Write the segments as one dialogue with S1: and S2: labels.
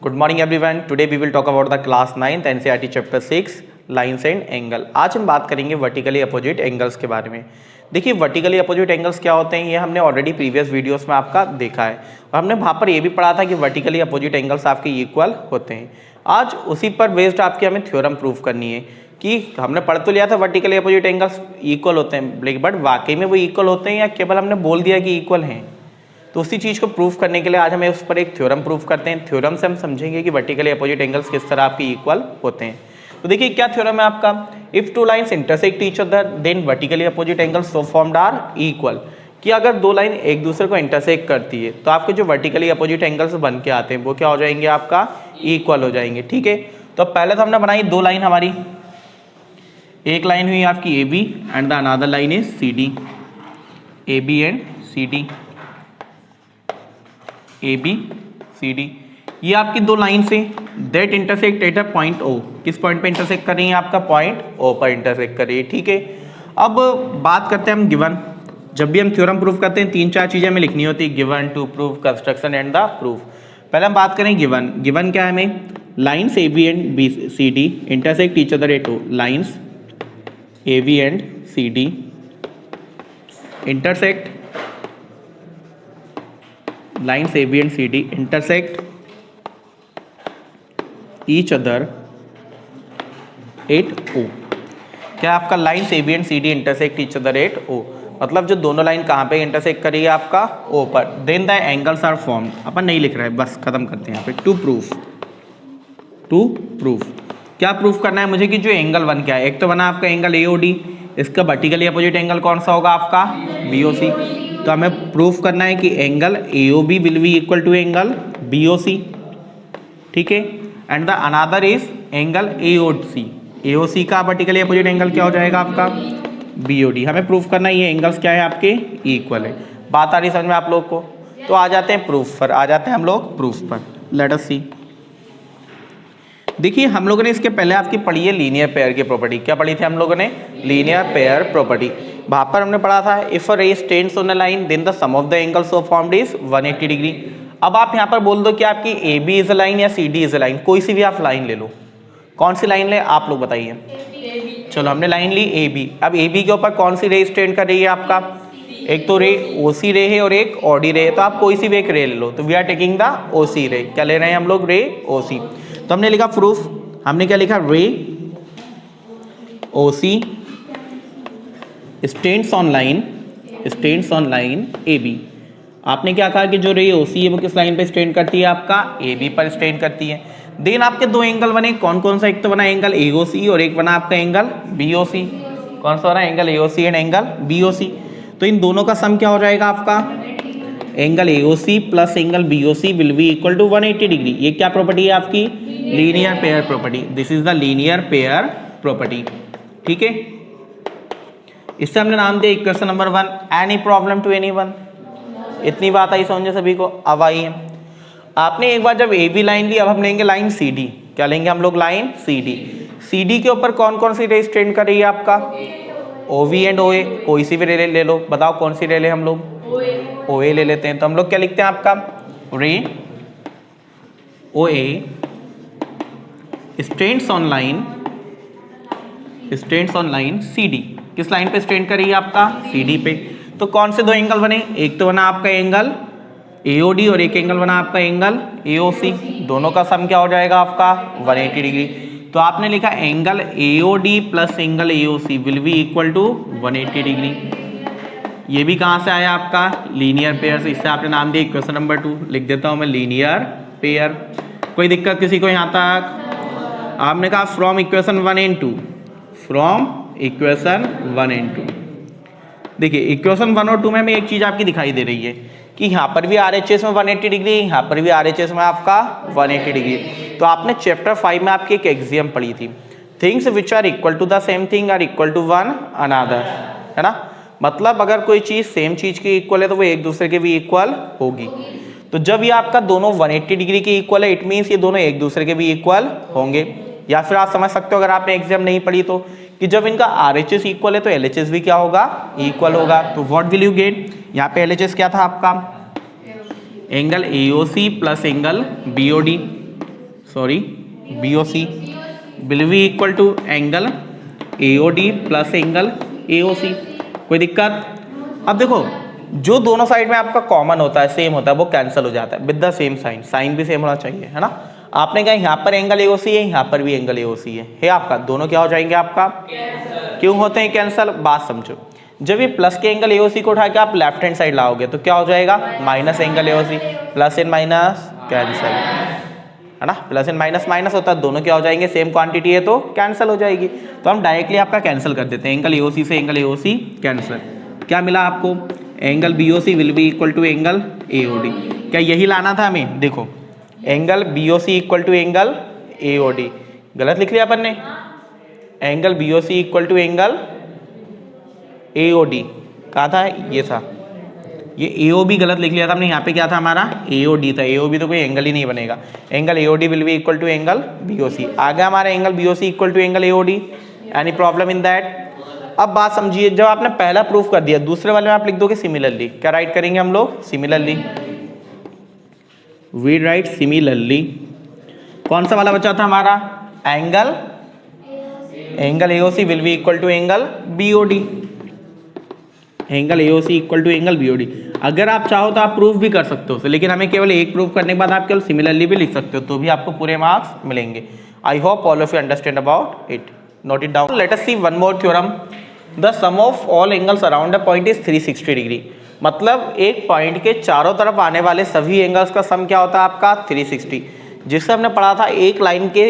S1: Good morning everyone. Today we will talk about the class 9th NCERT chapter 6 lines and angle. आज हम बात करेंगे vertically opposite angles के बारे में। देखिए वर्टिकली अपोजिट एंगल्स क्या होते हैं ये हमने ऑलरेडी प्रीवियस वीडियोस में आपका देखा है और हमने वहाँ पर ये भी पढ़ा था कि वर्टिकली अपोजिट एंगल्स आपके इक्वल होते हैं। आज उसी पर बेस्ड आपकी हमें थ्योरम प्रूव करनी है कि हमने पढ़ तो लिया था वर्टिकली अपोजिट एंगल्स इक्वल होते हैं, बट वाकई में वो इक्वल होते हैं या केवल हमने बोल दिया कि इक्वल हैं। तो उसी चीज़ को प्रूव करने के लिए आज हमें उस पर एक थ्योरम प्रूव करते हैं। थ्योरम से हम समझेंगे कि वर्टिकली अपोजिट एंगल्स किस तरह आपके इक्वल होते हैं। तो देखिए क्या थ्योरम है आपका, if two lines intersect each other then vertically opposite angles so formed are equal. कि अगर दो लाइन एक दूसरे को इंटरसेक्ट करती है तो आपके जो वर्टिकली अपोजिट एंगल्स बन के आते हैं वो क्या हो जाएंगे, आपका इक्वल हो जाएंगे। ठीक है, तो पहले तो हमने बनाई दो लाइन हमारी, एक लाइन हुई आपकी A B and the another line is C D, A B and C D, A B C D. ये आपकी दो लाइन से that intersect at a point O, किस पॉइंट पे इंटरसेक्ट कर रही है, आपका पॉइंट ओ पर इंटरसेक्ट कर रही है। ठीक है, अब बात करते हैं हम गिवन। जब भी हम थ्योरम प्रूव करते हैं तीन चार चीजें हमें लिखनी होती है, given, to prove, construction and the proof. पहले हम बात करें गिवन। गिवन क्या है हमें, lines A B and B C D intersect each other at O. Lines A B and C D intersect, lines AB and CD intersect each other at O। क्या आपका lines AB and CD intersect each other at O, मतलब जो दोनों line कहाँ पे intersect करी है, आपका O पर। Then the angles are formed, अपन नहीं लिख रहा है, बस खत्म करते हैं यहाँ पे। टू प्रूफ क्या प्रूफ करना है मुझे कि जो एंगल बन क्या है, एक तो बना आपका एंगल AOD, इसका वर्टिकली अपोजिट एंगल कौन सा होगा, आपका BOC। तो हमें प्रूफ करना है कि angle AOB will be equal to angle BOC। ठीक है, and the another is angle AOC। AOC का वर्टिकली अपोजिट एंगल क्या हो जाएगा, आपका BOD। हमें प्रूफ करना है ये एंगल्स क्या है, आपके इक्वल है। बात आ रही समझ में आप लोग को, तो आ जाते हैं प्रूफ पर, आ जाते हैं हम लोग प्रूफ पर। लेट अस सी। देखिए हम लोगों ने इसके पहले आपकी पढ़ी है लीनियर पेयर की प्रॉपर्टी। क्या पढ़ी थी हम लोगों ने, लीनियर पेयर प्रॉपर्टी। वहां पर हमने पढ़ा था if a ray stands on a line then the sum of the angles so formed is 180 degree. अब आप यहाँ पर बोल दो कि आपकी A B is a line या C D is a line, कोई सी भी आप लाइन ले लो। कौन सी लाइन ले आप लोग बताइए। चलो हमने लाइन ली ए बी। अब ए बी के ऊपर कौन सी रे स्टैंड कर रही है, आपका एक तो रे OC रे है और एक OD रे है, तो आप कोई सी भी एक रे ले लो। तो we are taking the OC ray. क्या ले रहे हैं हम लोग, रे OC। तो हमने लिखा प्रूफ, हमने क्या लिखा, रे OC stands on line AB। आपने क्या कहा कि जो रे OC है वो किस लाइन पे स्टैंड करती है, आपका AB पर स्टैंड करती है। देन आपके दो एंगल बने, कौन कौन सा, एक तो बना एंगल AOC और एक बना आपका एंगल BOC। कौन सा बना, angle AOC and angle BOC। तो इन दोनों का सम क्या हो जाएगा, आपका angle AOC plus angle BOC will be equal to 180 degree. ये क्या प्रॉपर्टी है आपकी, linear pair property. This is the linear pair property. ठीक है, इससे हमने नाम दिया equation number 1। Any problem to anyone, इतनी बात आई समझे सभी को, अब आई है। आपने एक बार जब AB लाइन ली, अब हम लेंगे लाइन CD। क्या लेंगे हम लोग, लाइन CD। CD के ऊपर कौन कौन सी रे स्टैंड कर रही है, आपका OV एंड OA। कोई सी भी रे ले लो, बताओ कौन सी रे ले हम लोग, OA ले लेते हैं। तो हम लोग क्या लिखते हैं, आपका रे OA stands on line CD। किस लाइन पे स्टैंड कर रही है, आपका CD पे। तो कौन से दो एंगल बने, एक तो बना आपका एंगल AOD और एक एंगल बना आपका एंगल AOC। दोनों का सम क्या हो जाएगा, आपका 180 डिग्री। तो आपने लिखा angle AOD plus angle AOC will be equal to 180 degree. ये भी कहाँ से आया, आपका लीनियर पेयर से। इससे आपने नाम दिया इक्वेशन नंबर 2। लिख देता हूँ मैं लीनियर पेयर। कोई दिक्कत किसी को यहाँ तक। आपने कहा from equation 1 and 2, from equation 1 and 2। देखिए इक्वेशन 1 और 2 में हमें एक चीज आपकी दिखाई दे रही है कि यहाँ पर भी RHS में 180 डिग्री, यहाँ पर भी RHS में आपका 180 डिग्री। तो आपने चैप्टर 5 में आपकी एक एक्सियम पढ़ी थी, things which are equal to the same thing are equal to one another, है ना। मतलब अगर कोई चीज सेम चीज की इक्वल है तो वो एक दूसरे के भी इक्वल होगी। तो जब ये आपका दोनों 180 डिग्री की इक्वल है, इट मीन्स ये दोनों एक दूसरे के भी इक्वल होंगे। या फिर आप समझ सकते हो अगर आपने एग्जाम नहीं पढ़ी तो, कि जब इनका RHS इक्वल है तो LHS भी क्या होगा, इक्वल होगा। तो व्हाट विल यू गेट, यहाँ पे LHS क्या था आपका, angle AOC plus angle BOD। Sorry BOC will be equal to angle AOD plus angle AOC। कोई दिक्कत? अब देखो जो दोनों साइड में आपका कॉमन होता है, सेम होता है, वो कैंसिल हो जाता है with the same sign. Sign भी सेम होना चाहिए, है ना। आपने कहा यहाँ पर एंगल AOC है, यहाँ पर भी एंगल AOC है आपका, दोनों क्या हो जाएंगे आपका क्यों होते हैं कैंसिल? बात समझो, जब ये प्लस के एंगल AOC को उठा के आप लेफ्ट हैंड साइड लाओगे तो क्या हो जाएगा? Minus angle AOC, plus and minus cancel, है ना। प्लस एंड माइनस माइनस होता है, दोनों क्या हो जाएंगे? सेम क्वांटिटी है तो कैंसिल हो जाएगी। तो हम डायरेक्टली आपका कैंसिल कर देते हैं, एंगल AOC से एंगल AOC कैंसिल। क्या मिला आपको? Angle BOC will be equal to angle AOD। क्या यही लाना था हमें? देखो angle BOC equal to angle AOD, गलत लिख लिया अपन ने। Angle BOC equal to angle AOD कहा था, ये था, ये AOB गलत लिख लिया था हमने। यहाँ पे क्या था हमारा? AOD था। AOB तो कोई एंगल ही नहीं बनेगा। Angle AOD will be equal to angle BOC। आ गया हमारा angle BOC equal to angle AOD। Any problem in that? अब बात समझिए, जब आपने पहला प्रूफ कर दिया, दूसरे वाले में आप लिख दोगे सिमिलरली। क्या राइट करेंगे हम लोग? सिमिलरली। We write similarly. कौन सा वाला बचा था हमारा? Angle AOC will be equal to angle BOD। Angle AOC equal to angle BOD। अगर आप चाहो तो आप प्रूफ भी कर सकते हो, लेकिन हमें केवल एक प्रूफ करने के बाद आप केवल सिमिलरली भी लिख सकते हो, तो भी आपको पूरे मार्क्स मिलेंगे। I hope all of you understand about it. Note it down. Let us see one more theorem. The sum of all angles around a point is 360 degree. मतलब एक पॉइंट के चारों तरफ आने वाले सभी एंगल्स का सम क्या होता है आपका? 360। जिससे हमने पढ़ा था एक लाइन के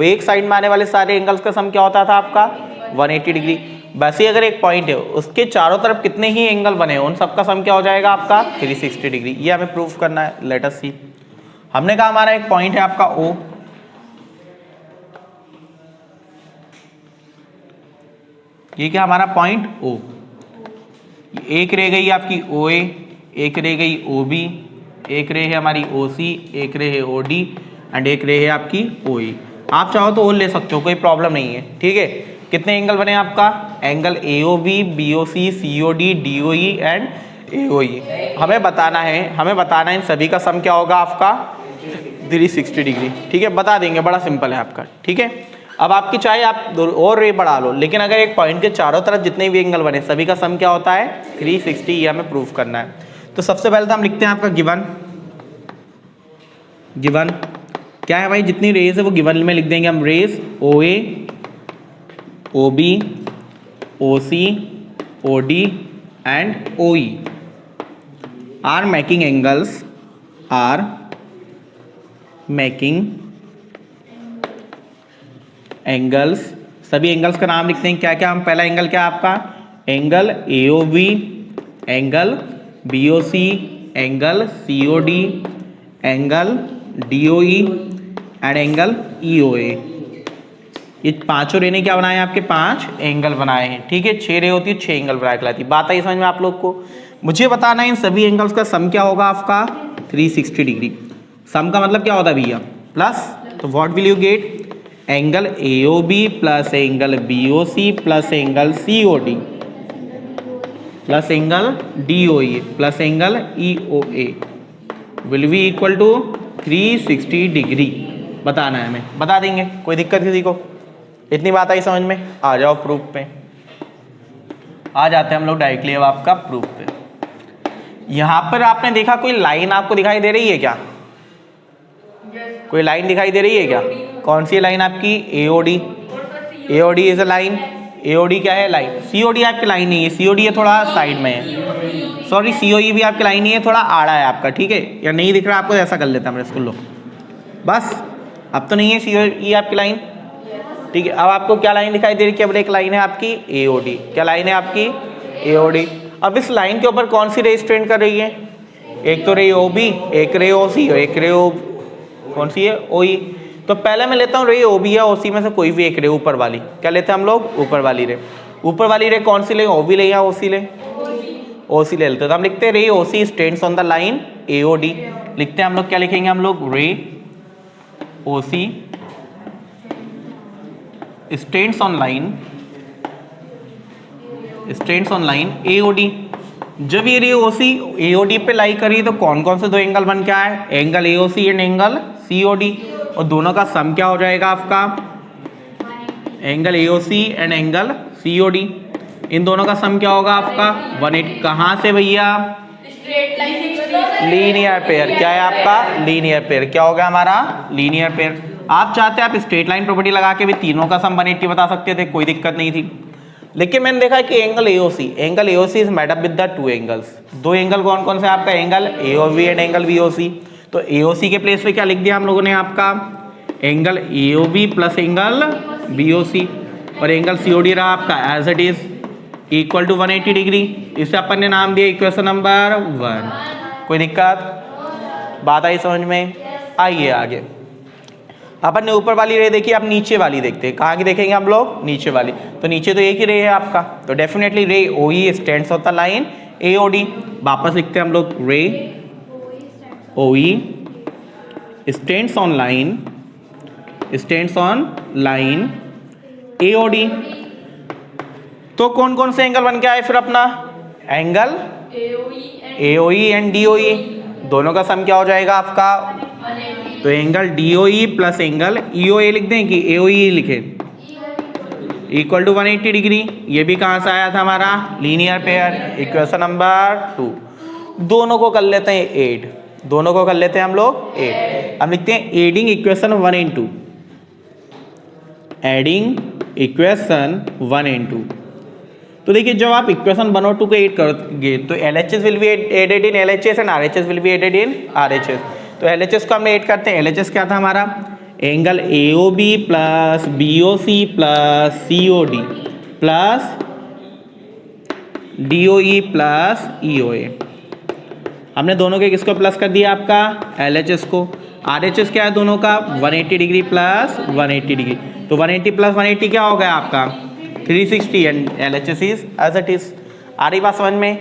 S1: एक साइड में आने वाले सारे एंगल्स का सम क्या होता था आपका? 180 डिग्री। वैसे ही अगर एक पॉइंट है उसके चारों तरफ कितने ही एंगल बने हैं, उन सबका सम क्या हो जाएगा आपका? 360 डिग्री। ये हमें प्रूफ करना है। लेट अस सी। हमने कहा हमारा एक पॉइंट है आपका O, ये क्या हमारा पॉइंट O। एक रह गई आपकी OA, एक रह गई OB, एक रह है हमारी OC, एक रह है OD एंड एक रह है आपकी OE। आप चाहो तो और ले सकते हो, कोई प्रॉब्लम नहीं है, ठीक है। कितने एंगल बने आपका? Angle AOB, BOC, COD, DOE and AOE। हमें बताना है इन सभी का सम क्या होगा आपका? 360 डिग्री, ठीक है। बता देंगे, बड़ा सिंपल है आपका, ठीक है। अब आपकी चाहे आप और रे बढ़ा लो, लेकिन अगर एक पॉइंट के चारों तरफ जितने भी एंगल बने सभी का सम क्या होता है? 360। ये हमें प्रूफ करना है। तो सबसे पहले तो हम लिखते हैं आपका गिवन क्या है भाई? जितनी रेज है वो गिवन में लिख देंगे हम। Rays OA, OB, OC, OD and OE are making angles. सभी एंगल्स का नाम लिखते हैं। क्या क्या हम? पहला एंगल क्या आपका? Angle AOB, angle BOC, angle COD, angle DOE and angle EOA। ये पांचों रे ने क्या बनाए? आपके 5 एंगल बनाए हैं, ठीक है। 6 रे होती है, 6 एंगल बनाए कहलाती है। बात आई समझ में आप लोग को? मुझे बताना है इन सभी एंगल्स का सम क्या होगा आपका? 360 डिग्री। सम का मतलब क्या होता है भैया? प्लस। तो what will you get? Angle AOB plus angle BOC plus angle COD plus angle DOE plus angle EOA will be equal to 360 degree. बताना है हमें, बता देंगे, कोई दिक्कत किसी को? इतनी बात आई समझ में? आ जाओ प्रूफ पे। आ जाते हैं हम लोग डायरेक्टली अब आपका प्रूफ पे। यहां पर आपने देखा कोई लाइन आपको दिखाई दे रही है क्या? कोई लाइन दिखाई दे रही है क्या? कौन सी लाइन आपकी? AOD is a line. AOD क्या है? लाइन। COD आपकी लाइन नहीं है, COD ये थोड़ा साइड में है। सॉरी, COE भी आपकी लाइन नहीं है, थोड़ा आड़ा है आपका, ठीक है। या नहीं दिख रहा आपको? ऐसा कर लेता हमें इसको, लो बस। अब तो नहीं है COE आपकी लाइन, ठीक है। अब आपको क्या लाइन दिखाई दे रही है? केवल एक लाइन है आपकी AOD। क्या लाइन है आपकी? AOD। अब इस लाइन के ऊपर कौन सी रे स्ट्रेंड कर रही है? एक तो रे OB, एक रे OC और एक रे कौन सी है? OE। तो पहले मैं लेता हूँ रे OB या OC में से कोई भी एक रे, ऊपर वाली। क्या लेते हैं हम लोग? ऊपर वाली रे। ऊपर वाली रे कौन सी ले? OB ले या OC ले? OC ले लेते हैं। तो हम लिखते हैं रे OC stands on the line AOD। लिखते हैं हम लोग, क्या लिखेंगे हम लोग? रे OC stands on line AOD। जब ये रे OC AOD पे लाई करी तो कौन कौन से दो एंगल बन के आए? Angle AOC and angle COD। और दोनों का सम क्या हो जाएगा आपका, angle AOC and angle COD। इन दोनों का सम क्या होगा आपका 180। कहाँ से भैया, लीनियर पेयर। क्या है आपका, लीनियर पेयर। क्या हो गया हमारा, लीनियर पेयर। आप चाहते आप स्ट्रेट लाइन प्रॉपर्टी लगा के भी तीनों का सम 180 बता सकते थे, कोई दिक्कत नहीं थी। लेकिन मैंने देखा कि angle AOC is made up with the two angles. दो एंगल कौन कौन से आपका, angle AOV and angle BOC। तो AOC के प्लेस पे क्या लिख दिया हम लोगों ने आपका, angle AOV plus angle BOC, और एंगल COD रहा आपका as it is equal to 180 degree. इसे अपन ने नाम दिया इक्वेशन नंबर 1। कोई दिक्कत, बात आई समझ में? आइए आगे। अपन ने ऊपर वाली रे देखी, अब नीचे वाली देखते हैं। कहाँ की देखेंगे हम लोग, नीचे वाली। तो नीचे तो एक ही रे है आपका, तो डेफिनेटली रे OE stands on the line AOD। वापस लिखते हैं हम लोग, रे OE stands on line AOD। तो कौन कौन से एंगल बन के आए फिर अपना, एंगल AOE एंड DOE, दोनों का सम क्या हो जाएगा आपका, तो angle DOE plus angle EOA लिख दें कि AOE लिखे, इक्वल टू 180 डिग्री। ये भी कहाँ से आया था हमारा, लीनियर पेयर, इक्वेशन नंबर 2। दोनों को कर लेते हैं 8, दोनों को कर लेते हैं हम लोग 8। अब लिखते हैं adding equation 1 and 2, adding equation 1 and 2। तो देखिए जब आप इक्वेशन 1 और 2 को ऐड करोगे तो LHS will be added in LHS and RHS will be added in RHS। तो LHS को हम ऐड करते हैं। LHS क्या था हमारा, angle AOB plus BOC plus COD plus DOE plus EOA। हमने दोनों के किसको प्लस कर दिया आपका, LHS को। RHS क्या है दोनों का, 180 डिग्री प्लस 180 डिग्री। तो 180 प्लस 180 क्या हो गया आपका, 360 and LHS is as it is. आ रही बात समझ में?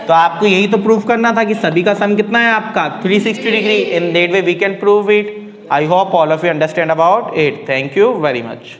S1: तो आपको यही तो प्रूफ करना था कि सभी का सम कितना है आपका, 360 degree. In that way we can prove it. I hope all of you understand about it. Thank you very much.